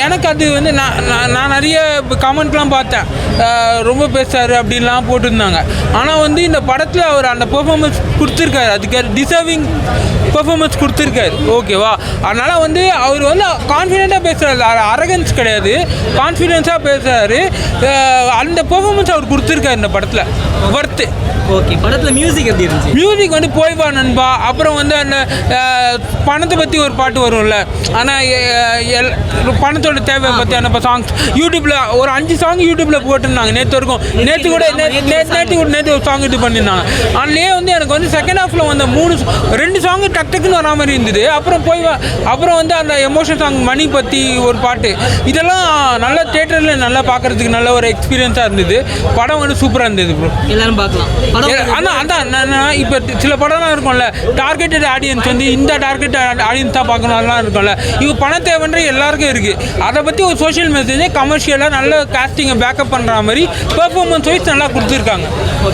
எனக்கு அது வந்து நான் நிறைய கமெண்ட்லாம் பார்த்தேன், ரொம்ப பேசுகிறாரு அப்படின்லாம் போட்டிருந்தாங்க. ஆனால் வந்து இந்த படத்தில் அவர் அந்த பெர்ஃபார்மன்ஸ் கொடுத்துருக்காரு, அதுக்கு டிசர்விங் பெர்ஃபார்மன்ஸ் கொடுத்துருக்காரு. ஓகேவா? அதனால் வந்து அவர் வந்து கான்ஃபிடெண்ட்டாக பேசுகிறாரு, அரகன்ஸ் கிடையாது, கான்ஃபிடென்ஸாக பேசுகிறாரு. அந்த பெர்ஃபார்மன்ஸ் அவர் கொடுத்துருக்காரு இந்த படத்தில், வர்த்து. ஓகே, படத்தில் மியூசிக் எப்படி இருந்துச்சு? மியூசிக் வந்து போய் வா நண்பா, அப்புறம் வந்து அந்த பணத்தை பற்றி ஒரு பாட்டு வரும்ல, ஆனால் பணத்தோட தேவை பற்றி அந்த சாங்ஸ் யூடியூப்பில் ஒரு 5 சாங் யூடியூப்பில் போட்டிருந்தாங்க நேற்று வரைக்கும். நேற்று ஒரு சாங் இது பண்ணியிருந்தாங்க. அதுலேயே வந்து எனக்கு வந்து செகண்ட் ஹாஃபில் வந்த 2 சாங் டக்குன்னு வரா மாதிரி இருந்தது. அப்புறம் அப்புறம் வந்து அந்த எமோஷன் சாங் மணி பற்றி ஒரு பாட்டு, இதெல்லாம் நல்லா தேட்டரில் நல்லா பார்க்குறதுக்கு நல்ல ஒரு எக்ஸ்பீரியன்ஸாக இருந்தது. படம் வந்து சூப்பராக இருந்தது ப்ரோ, எல்லாரும் பார்க்கலாம். அதான் இப்போ சில படம்லாம் இருக்கும்ல, டார்கெட்டட் ஆடியன்ஸ் வந்து இந்த டார்கெட் ஆடியன்ஸ் தான் பார்க்கணும்லாம் இருக்கும்ல, இப்போ பண தேவைன்ற எல்லாருக்கும் இருக்குது. அதை பற்றி ஒரு சோஷியல் மெசேஜை கமர்ஷியலாக நல்ல காஸ்டிங்கை பேக்கப் பண்ணுற மாதிரி பெர்ஃபார்மன்ஸ் வைஸ் நல்லா கொடுத்துருக்காங்க.